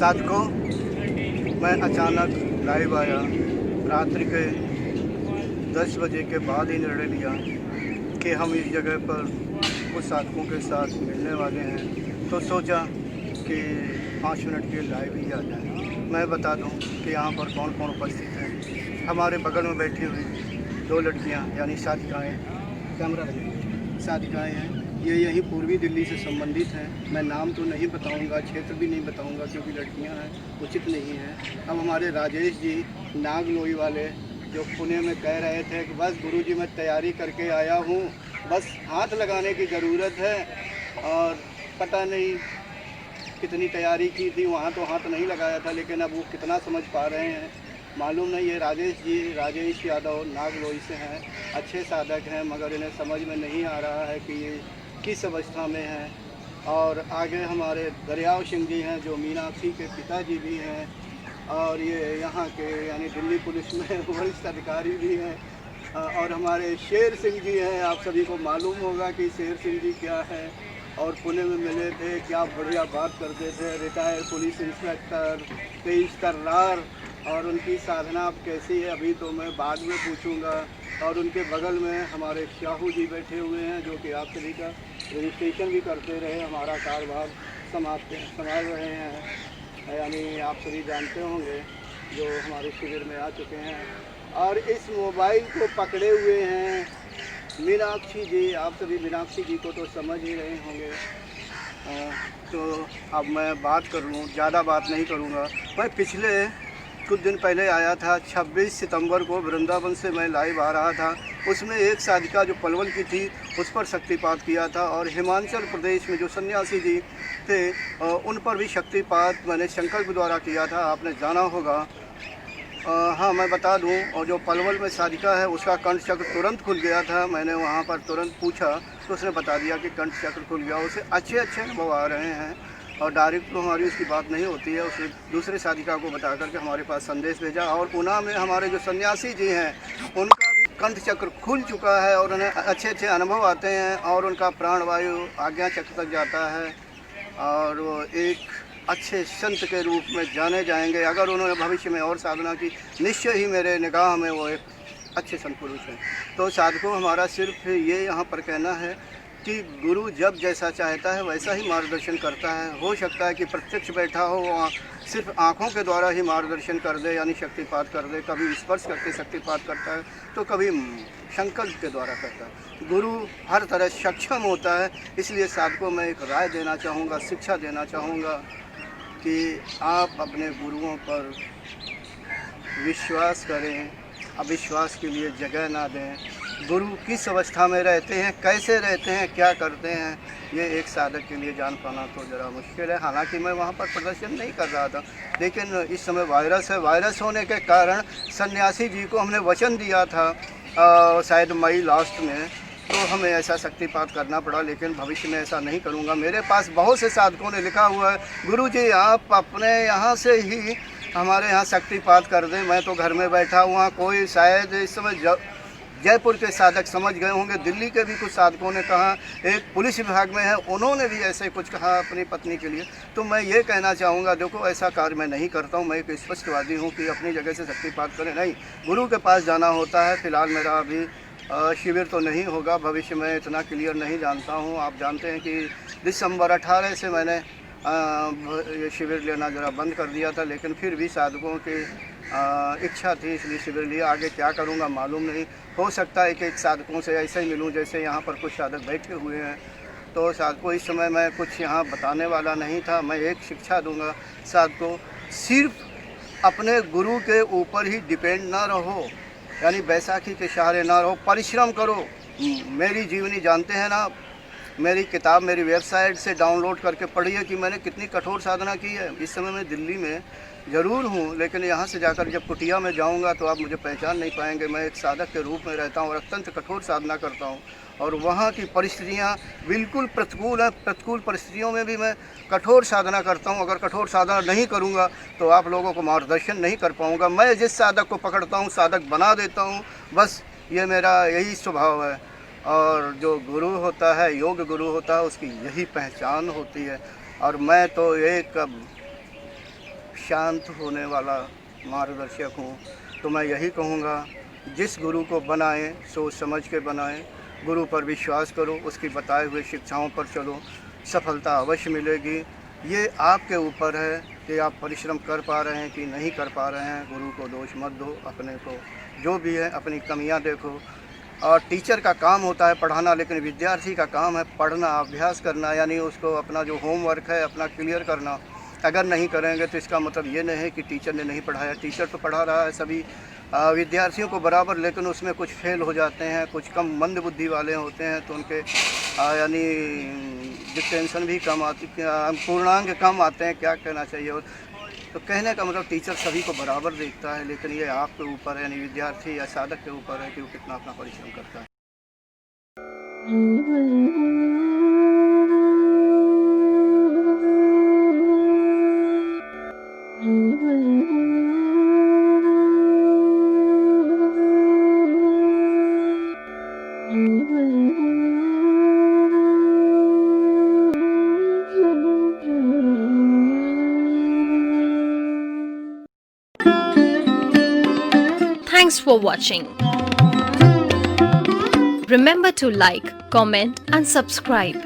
साधकों, मैं अचानक लाइव आया। रात्रि के 10 बजे के बाद ही निर्णय लिया कि हम इस जगह पर कुछ साधकों के साथ मिलने वाले हैं, तो सोचा कि 5 मिनट के लाइव ही आ जाए। मैं बता दूं कि यहाँ पर कौन कौन उपस्थित है। हमारे बगल में बैठी हुई 2 लड़कियाँ यानी साधिकाएँ, कैमरा लगे, साधिकाएँ हैं। ये यहीं पूर्वी दिल्ली से संबंधित हैं। मैं नाम तो नहीं बताऊंगा, क्षेत्र भी नहीं बताऊंगा, क्योंकि लड़कियां हैं, उचित नहीं है। अब हमारे राजेश जी नागलोई वाले जो पुणे में कह रहे थे कि बस गुरुजी मैं तैयारी करके आया हूँ, बस हाथ लगाने की ज़रूरत है, और पता नहीं कितनी तैयारी की थी, वहाँ तो हाथ नहीं लगाया था, लेकिन अब वो कितना समझ पा रहे हैं मालूम नहीं। ये राजेश जी, राजेश यादव नागलोई से हैं, अच्छे साधक हैं, मगर इन्हें समझ में नहीं आ रहा है कि ये किस अवस्था में हैं। और आगे हमारे दरियाव सिंह जी हैं जो मीनाक्षी के पिताजी भी हैं, और ये यहाँ के यानी दिल्ली पुलिस में वरिष्ठ अधिकारी भी हैं। और हमारे शेर सिंह जी हैं। आप सभी को मालूम होगा कि शेर सिंह जी क्या है, और पुणे में मिले थे, क्या बढ़िया बात करते थे। रिटायर्ड पुलिस इंस्पेक्टर, तेज तर्रार, और उनकी साधना अब कैसी है अभी तो मैं बाद में पूछूंगा। और उनके बगल में हमारे शाहू जी बैठे हुए हैं जो कि आप सभी का रजिस्ट्रेशन भी करते रहे, हमारा कारोबार संभाल रहे हैं, यानी आप सभी जानते होंगे, जो हमारे शिविर में आ चुके हैं। और इस मोबाइल को पकड़े हुए हैं मीनाक्षी जी। आप सभी मीनाक्षी जी को तो समझ ही रहे होंगे। तो अब मैं बात कर लूँ, ज़्यादा बात नहीं करूँगा। मैं पिछले कुछ दिन पहले आया था, 26 सितंबर को वृंदावन से मैं लाइव आ रहा था। उसमें एक साधिका जो पलवल की थी उस पर शक्तिपात किया था, और हिमाचल प्रदेश में जो सन्यासी जी थे उन पर भी शक्तिपात मैंने संकल्प द्वारा किया था, आपने जाना होगा। हाँ, मैं बता दूं, और जो पलवल में साधिका है उसका कंठ चक्र तुरंत खुल गया था। मैंने वहाँ पर तुरंत पूछा तो उसने बता दिया कि कंठ चक्र खुल गया। उसे अच्छे अनुभव आ रहे हैं, और डायरेक्ट तो हमारी उसकी बात नहीं होती है। उसने दूसरे साधिका को बता करके हमारे पास संदेश भेजा। और ऊना में हमारे जो सन्यासी जी हैं उनका भी कंठ चक्र खुल चुका है, और उन्हें अच्छे अनुभव आते हैं, और उनका प्राणवायु आज्ञा चक्र तक जाता है, और वो एक अच्छे संत के रूप में जाने जाएंगे। अगर उन्होंने भविष्य में और साधना की, निश्चय ही मेरे निगाह में वो एक अच्छे संत पुरुष हैं। तो साधकों, हमारा सिर्फ ये यहाँ पर कहना है कि गुरु जब जैसा चाहता है वैसा ही मार्गदर्शन करता है। हो सकता है कि प्रत्यक्ष बैठा हो, वहाँ सिर्फ आँखों के द्वारा ही मार्गदर्शन कर दे, यानी शक्तिपात कर दे। कभी स्पर्श करके शक्तिपात करता है, तो कभी संकल्प के द्वारा करता है। गुरु हर तरह सक्षम होता है। इसलिए साधकों में एक राय देना चाहूँगा, शिक्षा देना चाहूँगा कि आप अपने गुरुओं पर विश्वास करें, अविश्वास के लिए जगह ना दें। गुरु किस अवस्था में रहते हैं, कैसे रहते हैं, क्या करते हैं, ये एक साधक के लिए जान पाना तो ज़रा मुश्किल है। हालांकि मैं वहाँ पर प्रदर्शन नहीं कर रहा था, लेकिन इस समय वायरस है। वायरस होने के कारण सन्यासी जी को हमने वचन दिया था शायद मई लास्ट में, तो हमें ऐसा शक्तिपात करना पड़ा, लेकिन भविष्य में ऐसा नहीं करूँगा। मेरे पास बहुत से साधकों ने लिखा हुआ है, गुरुजी आप अपने यहाँ से ही हमारे यहाँ शक्तिपात कर दें। मैं तो घर में बैठा हुआ, कोई शायद इस समय जयपुर के साधक समझ गए होंगे, दिल्ली के भी कुछ साधकों ने कहा, एक पुलिस विभाग में है उन्होंने भी ऐसे कुछ कहा अपनी पत्नी के लिए। तो मैं ये कहना चाहूँगा, देखो ऐसा कार्य मैं नहीं करता हूँ। मैं एक स्पष्टवादी हूँ कि अपनी जगह से शक्तिपात करें नहीं, गुरु के पास जाना होता है। फिलहाल मेरा अभी शिविर तो नहीं होगा, भविष्य में इतना क्लियर नहीं जानता हूँ। आप जानते हैं कि दिसंबर 18 से मैंने ये शिविर लेना ज़रा बंद कर दिया था, लेकिन फिर भी साधकों की इच्छा थी, इसलिए शिविर लिया। आगे क्या करूँगा मालूम नहीं। हो सकता है कि एक साधकों से ऐसे ही मिलूँ जैसे यहाँ पर कुछ साधक बैठे हुए हैं। तो साधकों, इस समय मैं कुछ यहाँ बताने वाला नहीं था। मैं एक शिक्षा दूँगा साधकों, सिर्फ अपने गुरु के ऊपर ही डिपेंड ना रहो, यानी बैसाखी के सहारे ना रहो, परिश्रम करो। मेरी जीवनी जानते हैं ना, मेरी किताब मेरी वेबसाइट से डाउनलोड करके पढ़िए कि मैंने कितनी कठोर साधना की है। इस समय मैं दिल्ली में ज़रूर हूँ, लेकिन यहाँ से जाकर जब कुटिया में जाऊँगा तो आप मुझे पहचान नहीं पाएंगे। मैं एक साधक के रूप में रहता हूँ और अत्यंत कठोर साधना करता हूँ, और वहाँ की परिस्थितियाँ बिल्कुल प्रतिकूल हैं। प्रतिकूल परिस्थितियों में भी मैं कठोर साधना करता हूँ। अगर कठोर साधना नहीं करूँगा तो आप लोगों को मार्गदर्शन नहीं कर पाऊँगा। मैं जिस साधक को पकड़ता हूँ साधक बना देता हूँ, बस ये मेरा यही स्वभाव है। और जो गुरु होता है, योग गुरु होता है, उसकी यही पहचान होती है। और मैं तो एक शांत होने वाला मार्गदर्शक हूँ। तो मैं यही कहूँगा, जिस गुरु को बनाएं सोच समझ के बनाएं, गुरु पर विश्वास करो, उसकी बताए हुए शिक्षाओं पर चलो, सफलता अवश्य मिलेगी। ये आपके ऊपर है कि आप परिश्रम कर पा रहे हैं कि नहीं कर पा रहे हैं। गुरु को दोष मत दो, अपने को जो भी है अपनी कमियां देखो। और टीचर का काम होता है पढ़ाना, लेकिन विद्यार्थी का काम है पढ़ना, अभ्यास करना, यानी उसको अपना जो होमवर्क है अपना क्लियर करना। अगर नहीं करेंगे तो इसका मतलब ये नहीं है कि टीचर ने नहीं पढ़ाया। टीचर तो पढ़ा रहा है सभी विद्यार्थियों को बराबर, लेकिन उसमें कुछ फेल हो जाते हैं, कुछ कम मंद बुद्धि वाले होते हैं, तो उनके यानी डिस्टेंशन भी कम आती, पूर्णांक कम आते हैं, क्या कहना चाहिए। और तो कहने का मतलब टीचर सभी को बराबर देखता है, लेकिन ये आपके ऊपर है, यानी विद्यार्थी या साधक के ऊपर है कि वो कितना अपना परिश्रम करता है। Thanks for watching. Remember to like, comment and subscribe.